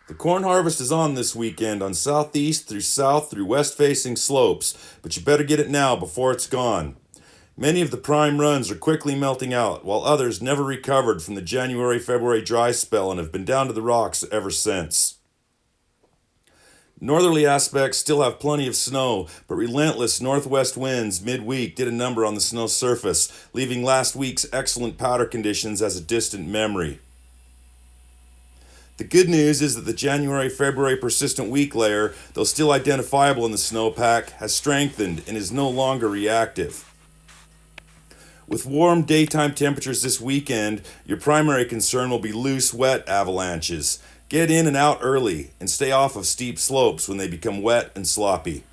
The corn harvest is on this weekend on southeast through south through west facing slopes, but you better get it now before it's gone. Many of the prime runs are quickly melting out, while others never recovered from the January February dry spell and have been down to the rocks ever since. Northerly aspects still have plenty of snow, but relentless northwest winds midweek did a number on the snow surface, leaving last week's excellent powder conditions as a distant memory. The good news is that the January February persistent weak layer, though still identifiable in the snowpack, has strengthened and is no longer reactive. With warm daytime temperatures this weekend, your primary concern will be loose, wet avalanches. Get in and out early and stay off of steep slopes when they become wet and sloppy.